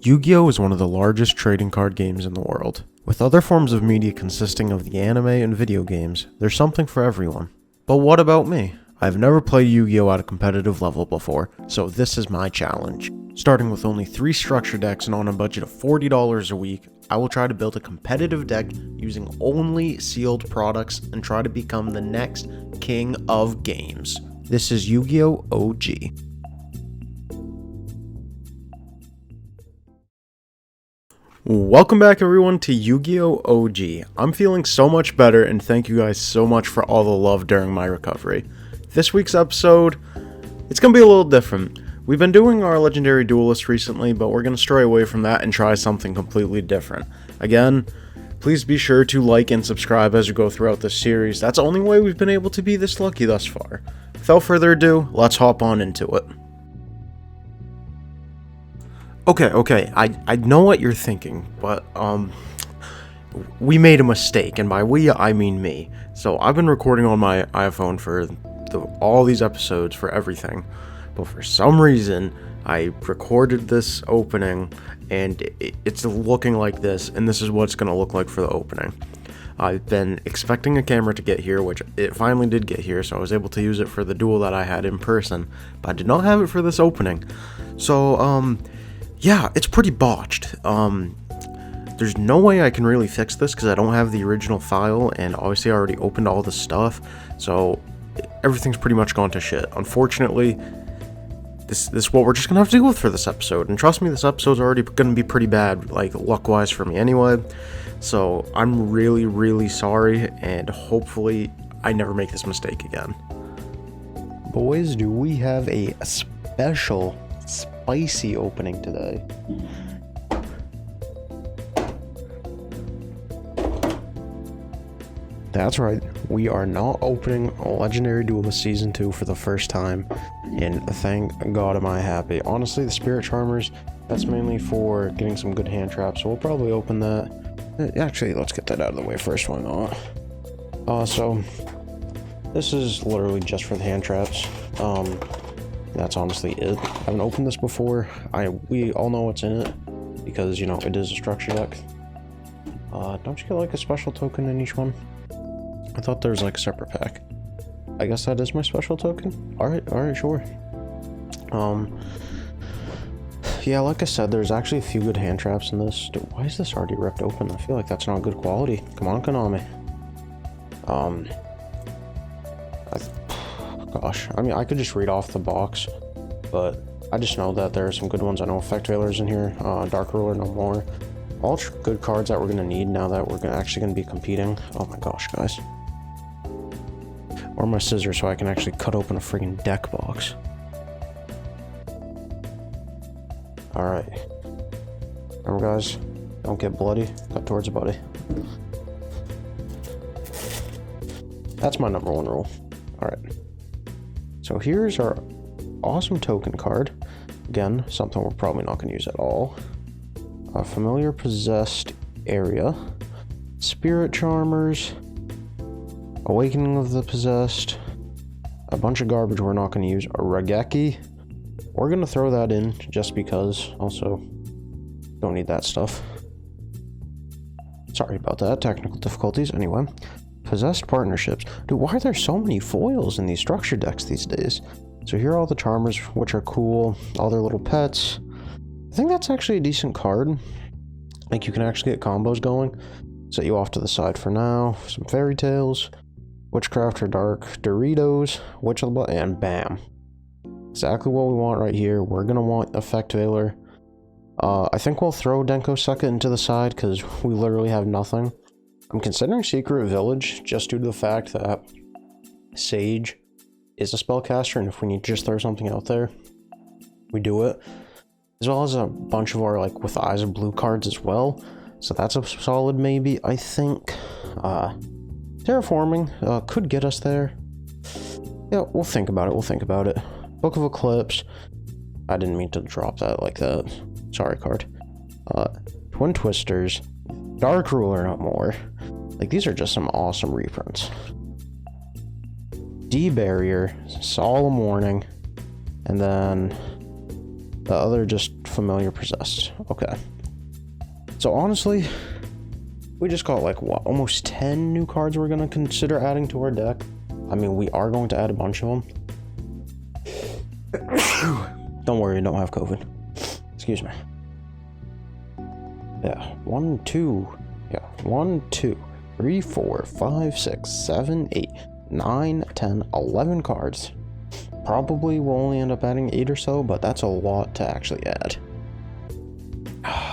Yu-Gi-Oh! Is one of the largest trading card games in the world. With other forms of media consisting of the anime and video games, there's something for everyone. But what about me? I've never played Yu-Gi-Oh! At a competitive level before, so this is my challenge. Starting with only 3 structure decks and on a budget of $40 a week, I will try to build a competitive deck using only sealed products and try to become the next king of games. This is Yu-Gi-Oh! OG. Welcome back everyone to Yu-Gi-Oh! OG. I'm feeling so much better and thank you guys so much for all the love during my recovery. This week's episode, it's going to be a little different. We've been doing our legendary duelist recently, but we're going to stray away from that and try something completely different. Again, please be sure to like and subscribe as we go throughout this series. That's the only way we've been able to be this lucky thus far. Without further ado, let's hop on into it. Okay, I know what you're thinking, but, we made a mistake, and by we, I mean me. So, I've been recording on my iPhone for all these episodes for everything, but for some reason, I recorded this opening, and it's looking like this, and this is what it's going to look like for the opening. I've been expecting a camera to get here, which it finally did get here, so I was able to use it for the duel that I had in person, but I did not have it for this opening. So, yeah, it's pretty botched. There's no way I can really fix this because I don't have the original file, and obviously I already opened all this stuff, so everything's pretty much gone to shit. Unfortunately, this is what we're just gonna have to deal with for this episode, and trust me, this episode's already gonna be pretty bad, like, luck-wise for me anyway, so I'm really, really sorry, and hopefully I never make this mistake again. Boys, do we have a special spicy opening today. That's right, we are not opening Legendary Duelist Season 2 for the first time, and thank God am I happy. Honestly, the Spirit Charmers, that's mainly for getting some good hand traps, so we'll probably open that. Actually, let's get that out of the way first, why not? So, this is literally just for the hand traps. That's honestly it. I haven't opened this before. We all know what's in it because, you know, it is a structure deck. Don't you get like a special token in each one? I thought there was like a separate pack. I guess that is my special token. Alright, sure. Yeah, like I said, there's actually a few good hand traps in this. Dude, why is this already ripped open? I feel like that's not good quality. Come on, Konami. Gosh, I mean, I could just read off the box, but I just know that there are some good ones. I know Effect Veiler's in here, Dark Ruler no more. All good cards that we're going to need now that we're actually going to be competing. Oh my gosh, guys. Or my scissors so I can actually cut open a friggin' deck box. Alright. Remember guys, don't get bloody, cut towards a buddy. That's my number 1 rule. Alright. So here's our awesome token card. Again, something we're probably not going to use at all. A familiar possessed area. Spirit Charmers. Awakening of the Possessed. A bunch of garbage we're not going to use. A Regeki. We're going to throw that in just because. Also, don't need that stuff. Sorry about that. Technical difficulties. Anyway. Possessed partnerships. Dude, why are there so many foils in these structure decks these days? So here are all the Charmers, which are cool. All their little pets. I think that's actually a decent card. Like, you can actually get combos going. Set you off to the side for now. Some Fairy Tales. Witchcraft or Dark. Doritos. Witch of the Blood. And bam. Exactly what we want right here. We're going to want Effect Veiler. I think we'll throw Denko Sekka into the side because we literally have nothing. I'm considering Secret Village just due to the fact that Sage is a spellcaster, and if we need to just throw something out there, we do it. As well as a bunch of our, like, with the Eyes of Blue cards as well. So that's a solid maybe, I think. Terraforming could get us there. Yeah, we'll think about it, Book of Eclipse. I didn't mean to drop that like that. Sorry, card. Twin Twisters. Dark Ruler, not more. Like, these are just some awesome reprints. D-Barrier, Solemn Warning, and then The other just familiar possessed. Okay. So honestly, we just got like what, almost 10 new cards we're gonna consider adding to our deck. I mean, we are going to add a bunch of them. Don't worry, I don't have COVID. Excuse me. Yeah, 1, 2. Yeah, 1, 2, 3, 4, 5, 6, 7, 8, 9, 10, 11 cards. Probably we'll only end up adding 8 or so, but that's a lot to actually add.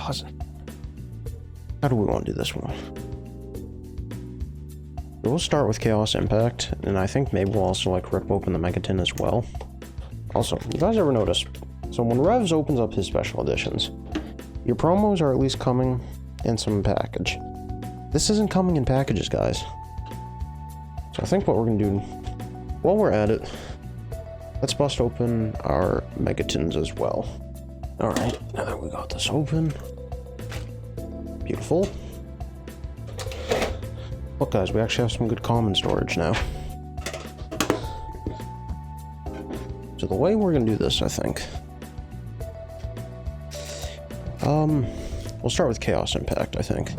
Listen. How do we want to do this one? We'll start with Chaos Impact, and I think maybe we'll also like rip open the Megaton as well. Also, you guys ever notice? So when Revs opens up his special editions, your promos are at least coming in some package. This isn't coming in packages, guys. So I think what we're gonna do, while we're at it, let's bust open our Megatons as well. Alright, now that we got this open. Beautiful. Look guys, we actually have some good common storage now. So the way we're gonna do this, I think. We'll start with Chaos Impact, I think.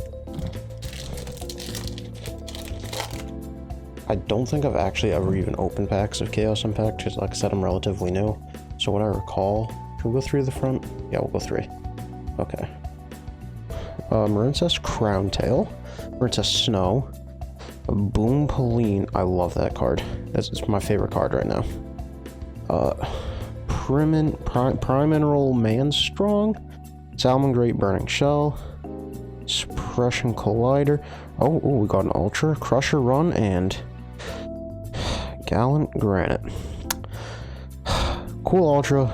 I don't think I've actually ever even opened packs of Chaos Impact, because like I said, I'm relatively new. So what I recall, can we go 3 to the front? Yeah, we'll go 3. Okay. Marincess Crowntail, Marincess Snow, Boom Pauline. I love that card. It's my favorite card right now. Primeval Manstrong, Salamangreat Burning Shell, Suppression Collider. Oh, we got an Ultra, Crusher Run, and Gallant Granite. Cool Ultra.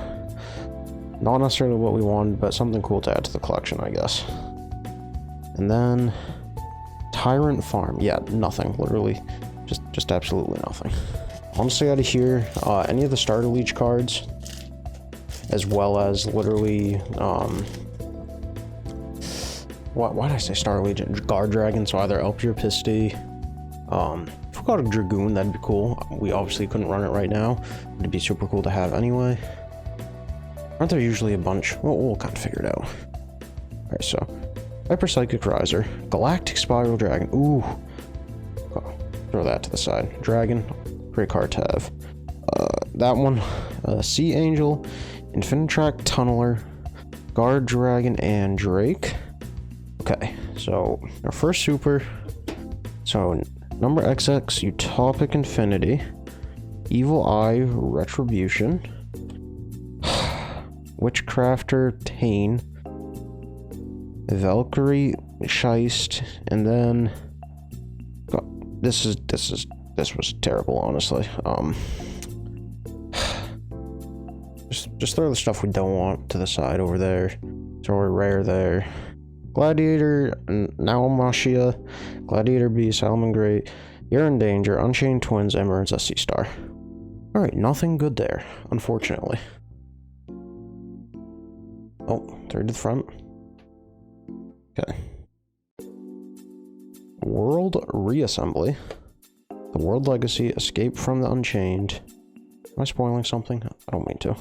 Not necessarily what we wanted, but something cool to add to the collection, I guess. And then Tyrant Farm. Yeah, nothing. Literally, just absolutely nothing. Honestly, out of here, any of the Starter Leech cards, as well as literally, why did I say Starter Leech? Guard Dragon, so either Elpier Pisty, if we got a Dragoon, that'd be cool. We obviously couldn't run it right now. It'd be super cool to have anyway. Aren't there usually a bunch? Well, we'll kind of figure it out. Alright, so Hyper Psychic Riser, Galactic Spiral Dragon. Ooh. Throw that to the side. Dragon, great card to have. That one, Sea Angel, Infinitrack Tunneler, Guard Dragon, and Drake. Okay, so our first super. So number XX, Utopic Infinity, Evil Eye Retribution, Witchcrafter Tane, Valkyrie Scheist, and then this was terrible, honestly. Just throw the stuff we don't want to the side over there. Throw a rare there. Gladiator, Naumashia, Gladiator Beast, Salamangreat, You're in Danger, Unchained Twins, Emeralds, a Sea Star. Alright, nothing good there, unfortunately. Oh, 3 to the front. Okay. World Reassembly. The World Legacy, Escape from the Unchained. Am I spoiling something? I don't mean to.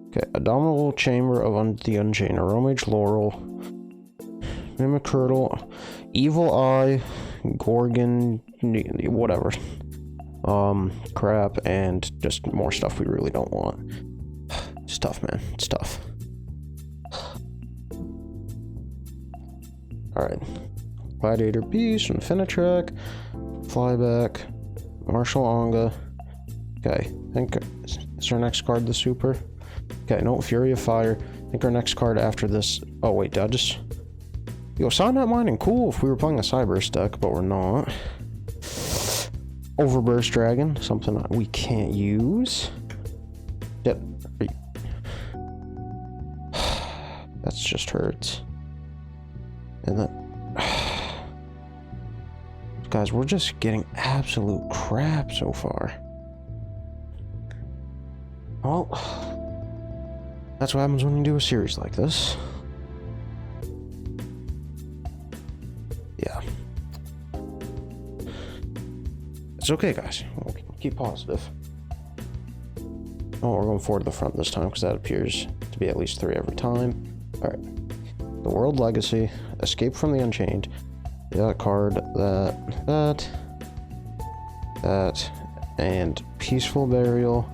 Okay, Abominable Chamber of the Unchained, Aromage Laurel, Mimicurtle, Evil Eye, Gorgon, whatever. Crap, and just more stuff we really don't want. It's tough, man. It's tough. Alright. Gladiator Beast, Infinitrack, Flyback, Martial Anga. Okay, I think is our next card the super? Okay, no, Fury of Fire. I think our next card after this. Oh wait, did I just? Yo, Silent Mining, cool if we were playing a Cyberse deck, but we're not. Overburst Dragon, something that we can't use. Yep. That's just hurts. And that. Guys, we're just getting absolute crap so far. Well, that's what happens when you do a series like this. Yeah. It's okay, guys. We'll keep positive. Oh, we're going forward to the front this time because that appears to be at least 3 every time. Alright. The World Legacy, Escape from the Unchained, that card, that, and Peaceful Burial,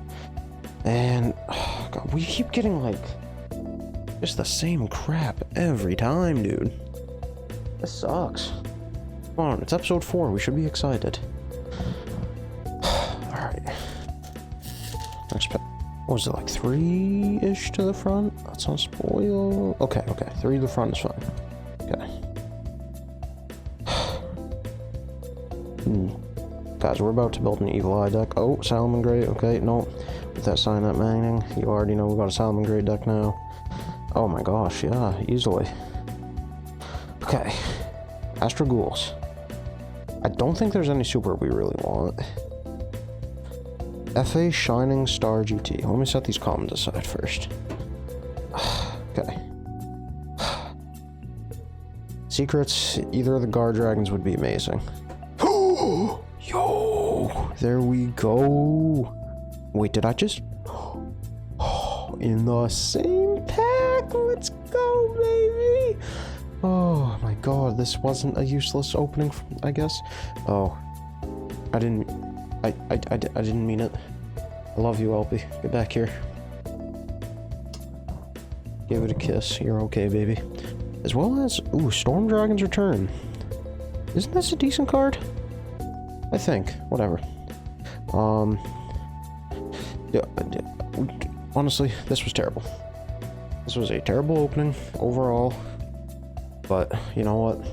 and, oh God, we keep getting, like, just the same crap every time, dude. This sucks. Come on, it's episode 4, we should be excited. Alright. What was it, like 3-ish to the front? That's not spoil. Okay, 3 to the front is fine. Okay. Guys, we're about to build an Evil Eye deck. Oh, Salmon Great. Okay, no. With that sign up mining, you already know we got a Salmon Great deck now. Oh my gosh, yeah, easily. Okay. Astro Ghouls. I don't think there's any super we really want. FA Shining Star GT. Let me set these commons aside first. Okay. Secrets, either of the Guard Dragons would be amazing. Yo! There we go. Wait, did I just... in the same pack! Let's go, baby! Oh my god, this wasn't a useless opening, I guess. Oh. I didn't mean it. I love you, LP. Get back here. Give it a kiss. You're okay, baby. As well as... Ooh, Storm Dragon's Return. Isn't this a decent card? I think. Whatever. Yeah, honestly, this was terrible. This was a terrible opening overall. But, you know what?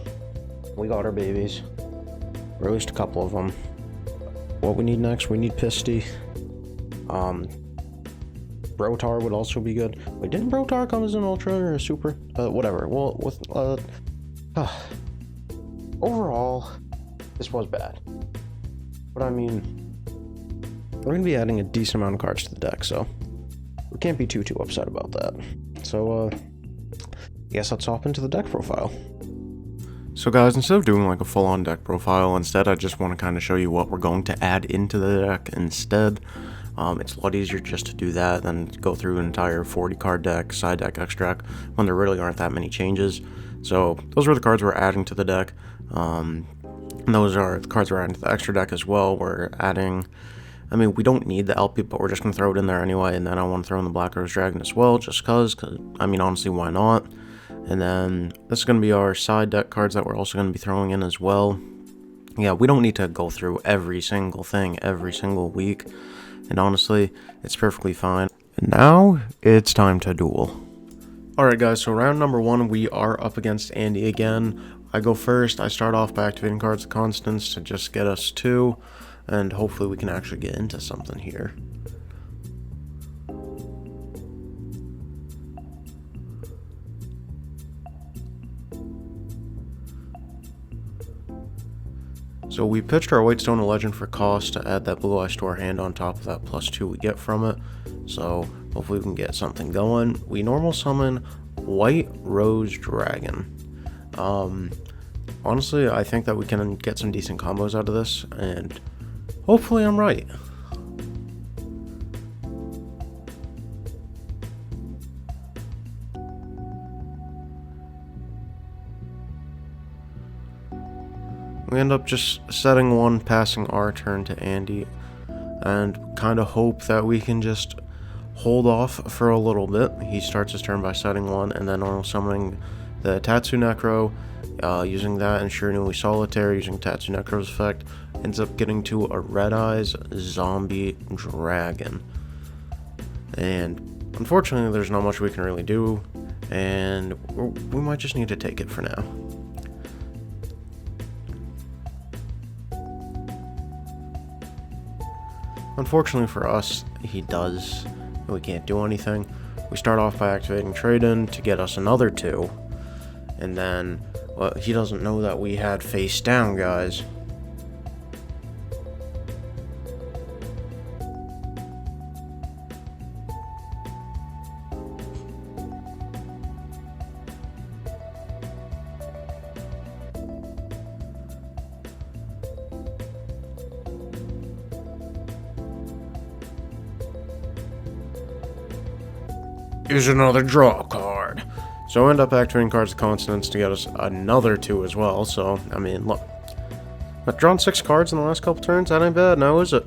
We got our babies. Released a couple of them. What we need next, we need Pisty. Brotar would also be good. Wait, didn't Brotar come as an ultra or a super? Whatever. Well, with overall, this was bad. But I mean, we're gonna be adding a decent amount of cards to the deck, so we can't be too upset about that. So, I guess let's hop into the deck profile. So guys, instead of doing like a full-on deck profile, instead I just want to kind of show you what we're going to add into the deck instead. It's a lot easier just to do that than go through an entire 40 card deck, side deck, extract, when there really aren't that many changes. So those are the cards we're adding to the deck. And those are the cards we're adding to the extra deck as well. We're adding, I mean, we don't need the LP, but we're just going to throw it in there anyway. And then I want to throw in the Black Rose Dragon as well, just cause, I mean, honestly, why not? And then this is going to be our side deck cards that we're also going to be throwing in as well. Yeah, we don't need to go through every single thing every single week. And honestly, it's perfectly fine. And now, it's time to duel. Alright guys, so round number 1, we are up against Andy again. I go first. I start off by activating cards of Constance to just get us 2. And hopefully we can actually get into something here. So we pitched our Whitestone Legend for cost to add that Blue Eyes to our hand on top of that +2 we get from it. So hopefully we can get something going. We normal summon White Rose Dragon. Honestly, I think that we can get some decent combos out of this, and hopefully I'm right. We end up just setting 1, passing our turn to Andy, and kind of hope that we can just hold off for a little bit. He starts his turn by setting 1, and then normal summoning the Tatsu Necro, using that, ensuring we Solitaire, using Tatsu Necro's effect, ends up getting to a Red Eyes Zombie Dragon. And unfortunately, there's not much we can really do, and we might just need to take it for now. Unfortunately for us, he does. We can't do anything. We start off by activating Trade-In to get us another 2. And then, well, he doesn't know that we had Face Down, guys. is another draw card. So I end up activating cards of consonants to get us another 2 as well. So, I mean, look. I've drawn 6 cards in the last couple turns. That ain't bad now, is it?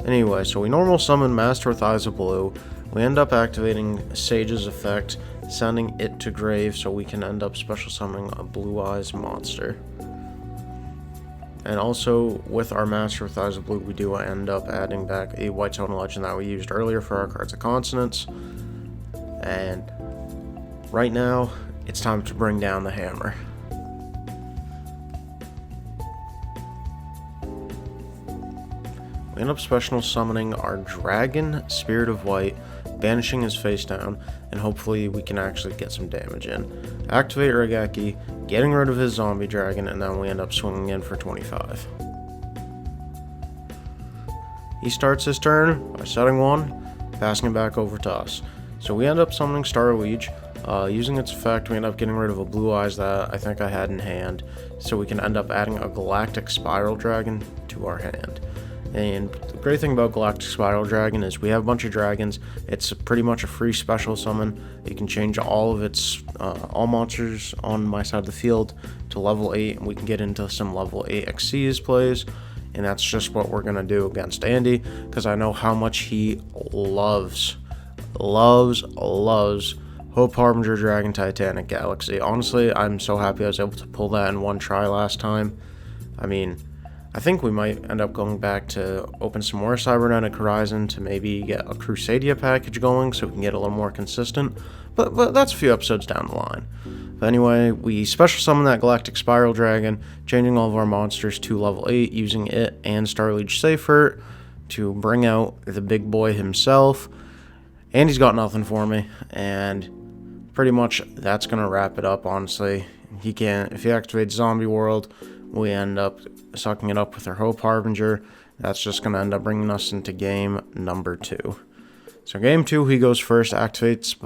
Anyway, so we normal summon Master with Eyes of Blue. We end up activating Sage's effect, sending it to grave so we can end up special summoning a Blue Eyes monster. And also, with our Master with Eyes of Blue, we do end up adding back a White Stone Legend that we used earlier for our cards of consonants. And right now, it's time to bring down the hammer. We end up special summoning our Dragon, Spirit of White, banishing his face down, and hopefully we can actually get some damage in. Activate Regeki, getting rid of his zombie dragon, and then we end up swinging in for 25. He starts his turn by setting 1, passing it back over to us. So we end up summoning Star Liege. Using its effect, we end up getting rid of a Blue Eyes that I think I had in hand, so we can end up adding a Galactic Spiral Dragon to our hand. And the great thing about Galactic Spiral Dragon is we have a bunch of dragons. It's pretty much a free special summon. You can change all of its all monsters on my side of the field to level 8, and we can get into some level 8 Xyz plays. And that's just what we're gonna do against Andy, because I know how much he loves Hope Harbinger Dragon Titanic Galaxy. Honestly, I'm so happy I was able to pull that in one try last time. I mean, I think we might end up going back to open some more Cybernetic Horizon to maybe get a Crusadia package going so we can get a little more consistent, but that's a few episodes down the line. But anyway, we special summon that Galactic Spiral Dragon, changing all of our monsters to level 8, using it and Star Liege Seifert to bring out the big boy himself. And he's got nothing for me, and pretty much that's gonna wrap it up, honestly. If he activates Zombie World, we end up sucking it up with our Hope Harbinger. That's just going to end up bringing us into game number 2. So game 2, he goes first, activates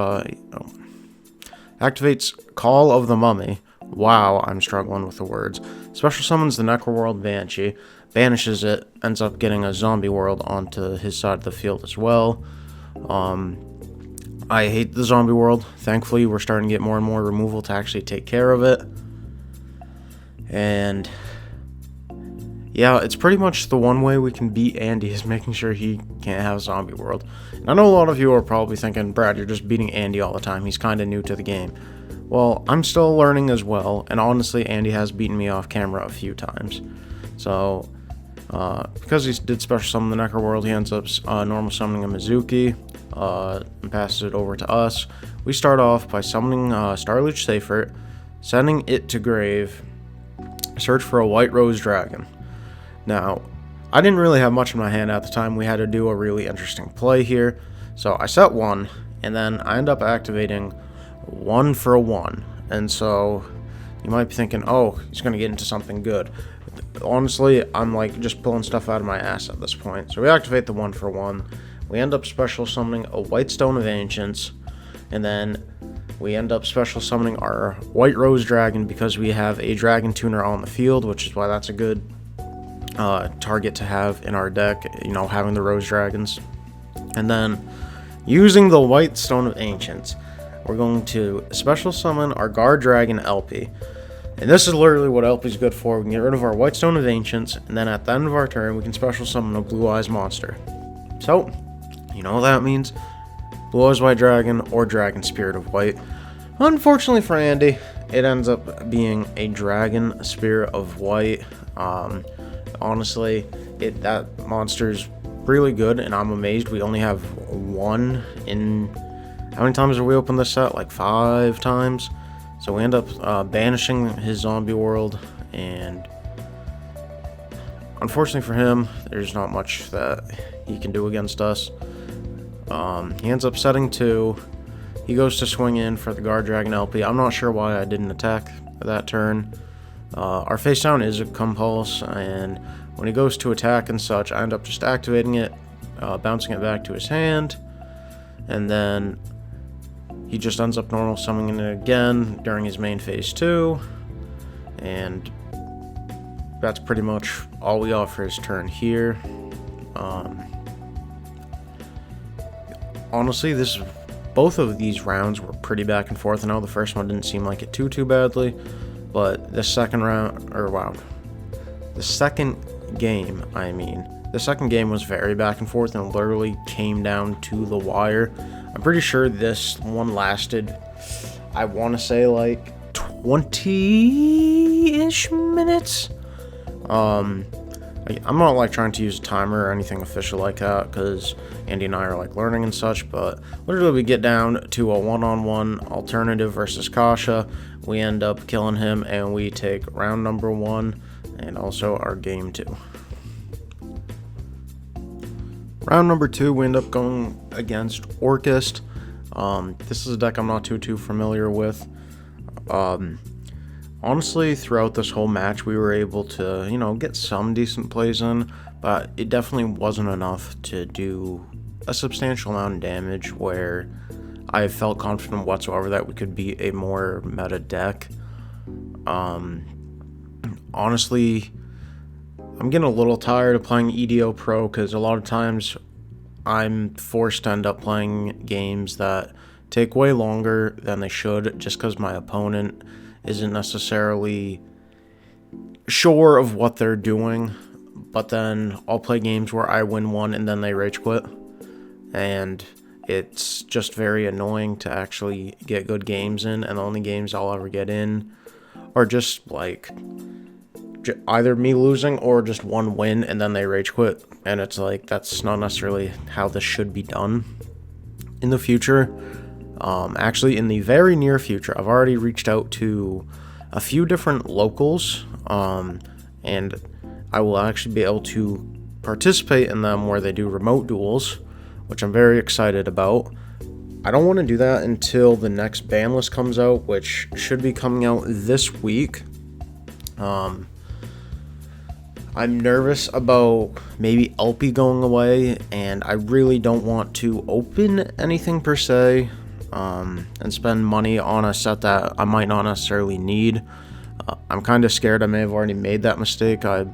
Call of the Mummy. Wow, I'm struggling with the words. Special summons the Necroworld Banshee, banishes it, ends up getting a Zombie World onto his side of the field as well. I hate the Zombie World. Thankfully, we're starting to get more and more removal to actually take care of it. And yeah, it's pretty much the one way we can beat Andy is making sure he can't have Zombie World. And I know a lot of you are probably thinking, Brad, you're just beating Andy all the time. He's kind of new to the game. Well, I'm still learning as well, and honestly, Andy has beaten me off camera a few times. So, because he did special summon the Necroworld, he ends up normal summoning a Mizuki, and passes it over to us. We start off by summoning Star Liege Seifert, sending it to grave, search for a White Rose Dragon. Now, I didn't really have much in my hand at the time. We had to do a really interesting play here. So I set 1, and then I end up activating 1 for a 1. And so you might be thinking, oh, he's going to get into something good. Honestly, I'm like just pulling stuff out of my ass at this point. So we activate the 1 for 1. We end up special summoning a White Stone of Ancients, and then we end up special summoning our White Rose Dragon because we have a Dragon Tuner on the field, which is why that's a good target to have in our deck, you know, having the Rose Dragons. And then, using the White Stone of Ancients, we're going to special summon our Guard Dragon LP. And this is literally what LP is good for. We can get rid of our White Stone of Ancients, and then at the end of our turn, we can special summon a Blue Eyes monster. So, you know what that means? Blue Eyes White Dragon or Dragon Spirit of White. Unfortunately for Andy, it ends up being a Dragon Spirit of White. Honestly, that monster's really good, and I'm amazed we only have 1 in... How many times have we opened this set? Like 5 times? So we end up banishing his Zombie World, and unfortunately for him, there's not much that he can do against us. He ends up setting 2. He goes to swing in for the Guard Dragon LP. I'm not sure why I didn't attack that turn. Our face down is a compulse, and when he goes to attack and such, I end up just activating it, bouncing it back to his hand, and then he just ends up normal summoning it again during his main phase 2, and that's pretty much all we got for his turn here. honestly, both of these rounds were pretty back and forth. I know the first one didn't seem like it too badly, but the second round, or wow, the second game, the second game was very back and forth and literally came down to the wire. I'm pretty sure this one lasted, I want to say like 20-ish minutes. I'm not like trying to use a timer or anything official like that, because Andy and I are like learning and such, but literally we get down to a one-on-one alternative versus Kasha. We end up killing him and we take round number 1 and also our game 2. Round number 2, we end up going against Orchist. This is a deck I'm not too familiar with. Honestly, throughout this whole match, we were able to, get some decent plays in, but it definitely wasn't enough to do a substantial amount of damage where I felt confident whatsoever that we could beat a more meta deck. Honestly, I'm getting a little tired of playing EDO Pro because a lot of times I'm forced to end up playing games that take way longer than they should just because my opponent isn't necessarily sure of what they're doing, but then I'll play games where I win one and then they rage quit, and it's just very annoying to actually get good games in, and the only games I'll ever get in are just like either me losing or just one win and then they rage quit, and it's like that's not necessarily how this should be done. In the future, actually in the very near future, I've already reached out to a few different locals, and I will actually be able to participate in them where they do remote duels, which I'm very excited about. I don't want to do that until the next ban list comes out, which should be coming out this week. I'm nervous about maybe LP going away, and I really don't want to open anything per se, and spend money on a set that I might not necessarily need. I'm kind of scared I may have already made that mistake. I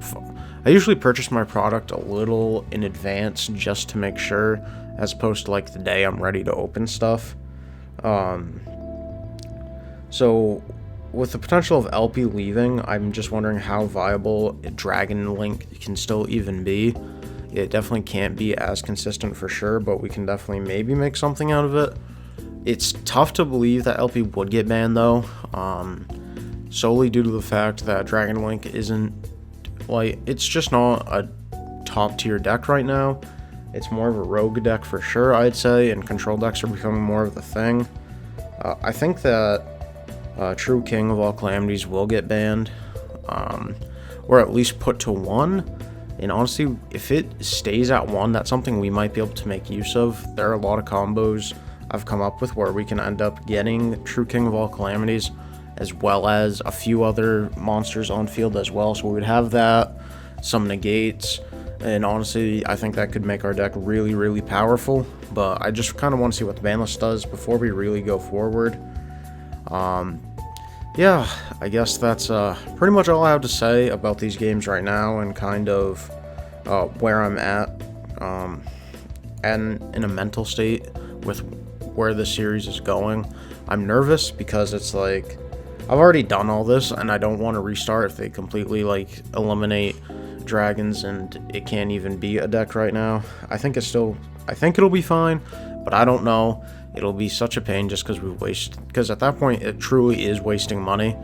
usually purchase my product a little in advance just to make sure, as opposed to like the day I'm ready to open stuff. So with the potential of LP leaving, I'm just wondering how viable Dragon Link can still even be. It definitely can't be as consistent for sure, but we can definitely maybe make something out of it. It's tough to believe that LP would get banned though, solely due to the fact that Dragon Link isn't, like, it's just not a top tier deck right now. It's more of a rogue deck for sure, I'd say, and control decks are becoming more of the thing. I think that True King of all Calamities will get banned, or at least put to 1. And honestly, if it stays at 1, that's something we might be able to make use of. There are a lot of combos I've come up with where we can end up getting True King of all Calamities, as well as a few other monsters on field as well. So we would have that, some negates, and honestly, I think that could make our deck really powerful. But I just kind of want to see what the ban list does before we really go forward. Yeah, I guess that's pretty much all I have to say about these games right now, and kind of where I'm at, and in a mental state with where the series is going. I'm nervous because it's like I've already done all this and I don't want to restart if they completely like eliminate dragons and it can't even be a deck right now. I think it'll be fine, but I don't know. It'll be such a pain just because at that point it truly is wasting money,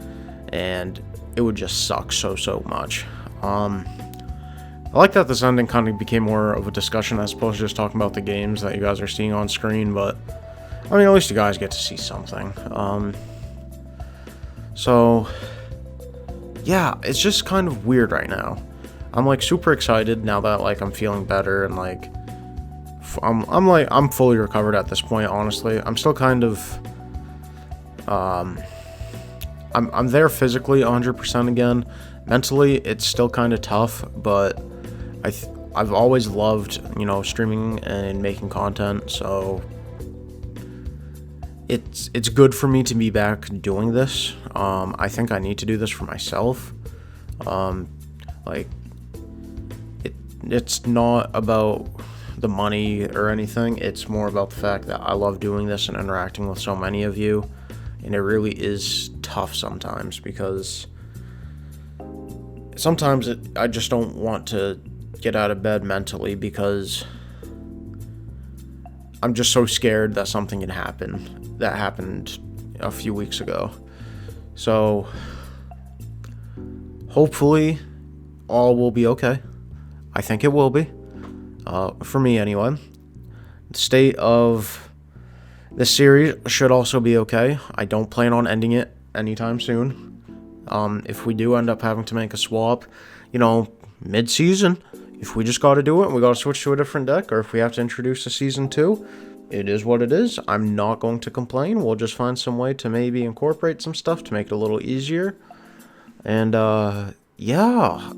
and it would just suck so much. I like that this ending kind of became more of a discussion as opposed to just talking about the games that you guys are seeing on screen, but I mean, at least you guys get to see something. So yeah, it's just kind of weird right now. I'm like super excited now that like I'm feeling better, and like I'm fully recovered at this point, honestly. I'm still kind of I'm there physically 100% again. Mentally, it's still kind of tough, but I've always loved, streaming and making content, so it's good for me to be back doing this. I think I need to do this for myself. It's not about the money or anything. It's more about the fact that I love doing this and interacting with so many of you. And it really is tough sometimes because sometimes I just don't want to get out of bed mentally because I'm just so scared that something can happen. That happened a few weeks ago. So hopefully all will be okay. I think it will be. For me anyway. The state of this series should also be okay. I don't plan on ending it anytime soon. If we do end up having to make a swap, mid-season, if we just got to do it and we got to switch to a different deck, or if we have to introduce a season 2, it is what it is. I'm not going to complain. We'll just find some way to maybe incorporate some stuff to make it a little easier. And, yeah,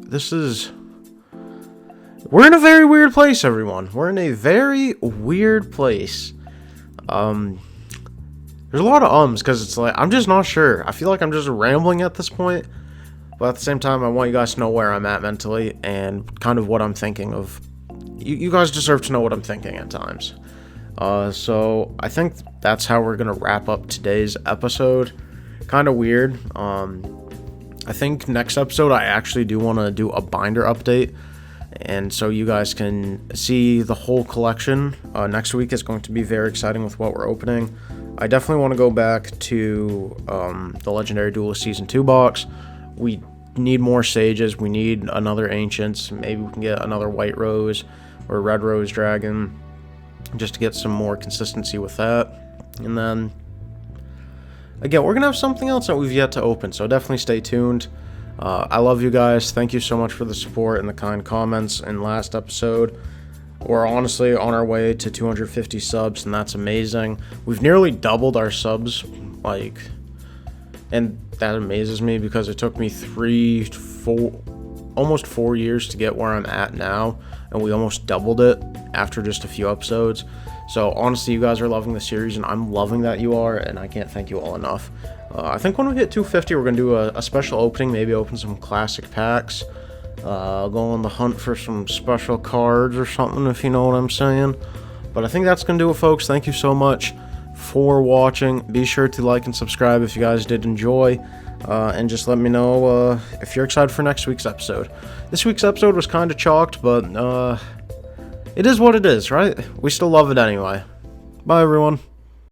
we're in a very weird place, everyone. We're in a very weird place. There's a lot of ums, because it's like, I'm just not sure. I feel like I'm just rambling at this point. But at the same time, I want you guys to know where I'm at mentally and kind of what I'm thinking of. You guys deserve to know what I'm thinking at times. So I think that's how we're going to wrap up today's episode. Kind of weird. I think next episode, I actually do want to do a binder update. And so you guys can see the whole collection. Next week is going to be very exciting with what we're opening. I definitely want to go back to the Legendary Duelist Season 2 box. We need more Sages. We need another Ancients. Maybe we can get another White Rose or Red Rose Dragon just to get some more consistency with that. And then, again, we're going to have something else that we've yet to open, so definitely stay tuned. I love you guys. Thank you so much for the support and the kind comments in last episode. We're honestly on our way to 250 subs, and that's amazing. We've nearly doubled our subs, and that amazes me because it took me almost 4 years to get where I'm at now, and we almost doubled it after just a few episodes. So honestly, you guys are loving the series, and I'm loving that you are, and I can't thank you all enough. I think when we hit 250, we're going to do a special opening, maybe open some classic packs, go on the hunt for some special cards or something, if you know what I'm saying. But I think that's going to do it, folks. Thank you so much for watching. Be sure to like and subscribe if you guys did enjoy, and just let me know if you're excited for next week's episode. This week's episode was kind of chalked, but it is what it is, right? We still love it anyway. Bye, everyone.